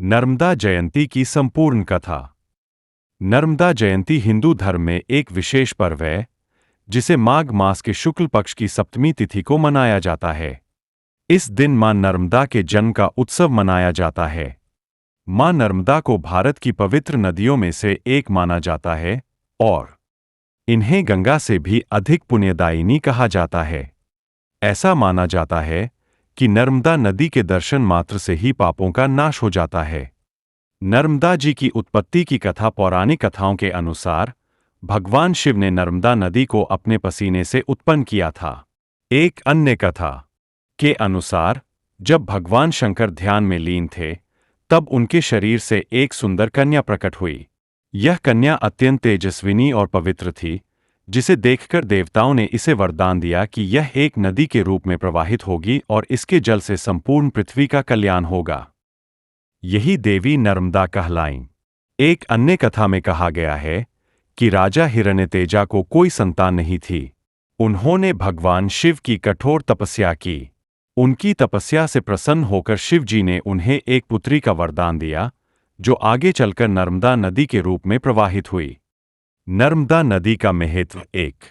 नर्मदा जयंती की संपूर्ण कथा। नर्मदा जयंती हिंदू धर्म में एक विशेष पर्व है जिसे माघ मास के शुक्ल पक्ष की सप्तमी तिथि को मनाया जाता है। इस दिन मां नर्मदा के जन्म का उत्सव मनाया जाता है। मां नर्मदा को भारत की पवित्र नदियों में से एक माना जाता है और इन्हें गंगा से भी अधिक पुण्यदायिनी कहा जाता है। ऐसा माना जाता है कि नर्मदा नदी के दर्शन मात्र से ही पापों का नाश हो जाता है। नर्मदा जी की उत्पत्ति की कथा पौराणिक कथाओं के अनुसार भगवान शिव ने नर्मदा नदी को अपने पसीने से उत्पन्न किया था। एक अन्य कथा के अनुसार जब भगवान शंकर ध्यान में लीन थे तब उनके शरीर से एक सुंदर कन्या प्रकट हुई। यह कन्या अत्यंत तेजस्विनी और पवित्र थी, जिसे देखकर देवताओं ने इसे वरदान दिया कि यह एक नदी के रूप में प्रवाहित होगी और इसके जल से संपूर्ण पृथ्वी का कल्याण होगा। यही देवी नर्मदा कहलाईं। एक अन्य कथा में कहा गया है कि राजा हिरण्यतेजा को कोई संतान नहीं थी। उन्होंने भगवान शिव की कठोर तपस्या की। उनकी तपस्या से प्रसन्न होकर शिव जी ने उन्हें एक पुत्री का वरदान दिया, जो आगे चलकर नर्मदा नदी के रूप में प्रवाहित हुई। नर्मदा नदी का महत्व। एक,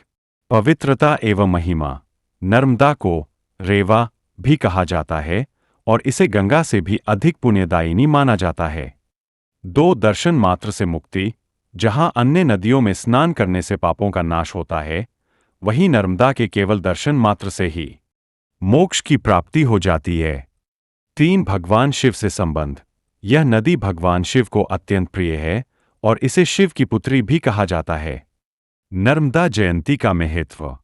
पवित्रता एवं महिमा। नर्मदा को रेवा भी कहा जाता है और इसे गंगा से भी अधिक पुण्यदायिनी माना जाता है। दो, दर्शन मात्र से मुक्ति। जहां अन्य नदियों में स्नान करने से पापों का नाश होता है, वहीं नर्मदा के केवल दर्शन मात्र से ही मोक्ष की प्राप्ति हो जाती है। तीन, भगवान शिव से संबंध। यह नदी भगवान शिव को अत्यंत प्रिय है और इसे शिव की पुत्री भी कहा जाता है। नर्मदा जयंती का महत्व।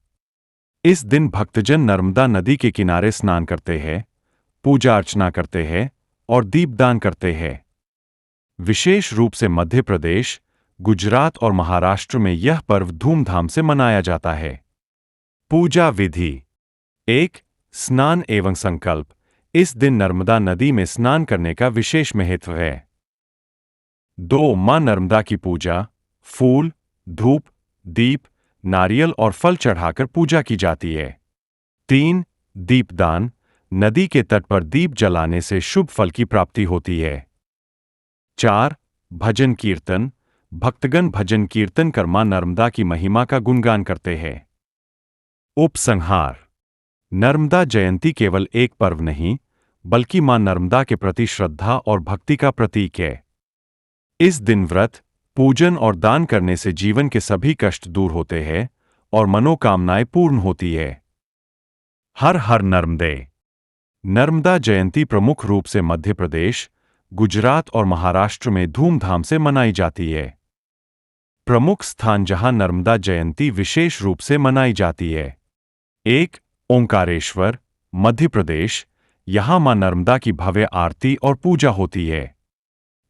इस दिन भक्तजन नर्मदा नदी के किनारे स्नान करते हैं, पूजा अर्चना करते हैं और दीपदान करते हैं। विशेष रूप से मध्य प्रदेश, गुजरात और महाराष्ट्र में यह पर्व धूमधाम से मनाया जाता है। पूजा विधि। एक, स्नान एवं संकल्प। इस दिन नर्मदा नदी में स्नान करने का विशेष महत्व है। दो, मां नर्मदा की पूजा। फूल, धूप, दीप, नारियल और फल चढ़ाकर पूजा की जाती है। तीन, दीपदान। नदी के तट पर दीप जलाने से शुभ फल की प्राप्ति होती है। चार, भजन कीर्तन। भक्तगण भजन कीर्तन कर मां नर्मदा की महिमा का गुणगान करते हैं। उपसंहार। नर्मदा जयंती केवल एक पर्व नहीं, बल्कि मां नर्मदा के प्रति श्रद्धा और भक्ति का प्रतीक है। इस दिन व्रत, पूजन और दान करने से जीवन के सभी कष्ट दूर होते हैं और मनोकामनाएं पूर्ण होती है। हर हर नर्मदे। नर्मदा जयंती प्रमुख रूप से मध्य प्रदेश, गुजरात और महाराष्ट्र में धूमधाम से मनाई जाती है। प्रमुख स्थान जहां नर्मदा जयंती विशेष रूप से मनाई जाती है। एक, ओंकारेश्वर, मध्य प्रदेश। यहां मां नर्मदा की भव्य आरती और पूजा होती है।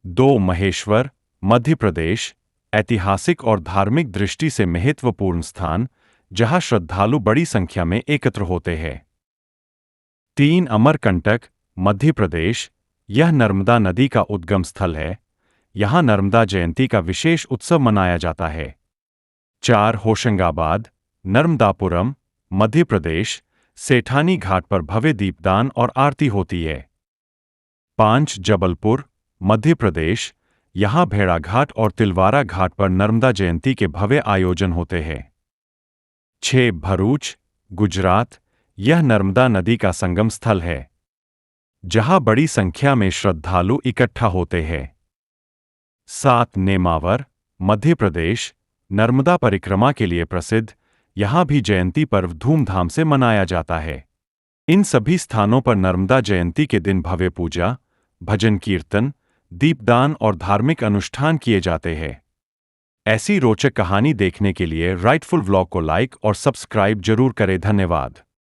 दो, महेश्वर, मध्य प्रदेश। ऐतिहासिक और धार्मिक दृष्टि से महत्वपूर्ण स्थान, जहां श्रद्धालु बड़ी संख्या में एकत्र होते हैं। तीन, अमरकंटक, मध्य प्रदेश। यह नर्मदा नदी का उद्गम स्थल है। यहां नर्मदा जयंती का विशेष उत्सव मनाया जाता है। चार, होशंगाबाद, नर्मदापुरम, मध्य प्रदेश। सेठानी घाट पर भव्य दीपदान और आरती होती है। पांच, जबलपुर, मध्य प्रदेश। यहां भेड़ाघाट और तिलवारा घाट पर नर्मदा जयंती के भव्य आयोजन होते हैं। छह, भरूच, गुजरात। यह नर्मदा नदी का संगम स्थल है, जहां बड़ी संख्या में श्रद्धालु इकट्ठा होते हैं। सात, नेमावर, मध्य प्रदेश। नर्मदा परिक्रमा के लिए प्रसिद्ध, यहां भी जयंती पर्व धूमधाम से मनाया जाता है। इन सभी स्थानों पर नर्मदा जयंती के दिन भव्य पूजा, भजन कीर्तन, दीपदान और धार्मिक अनुष्ठान किए जाते हैं। ऐसी रोचक कहानी देखने के लिए राइटफुल व्लॉग को लाइक और सब्सक्राइब जरूर करें। धन्यवाद।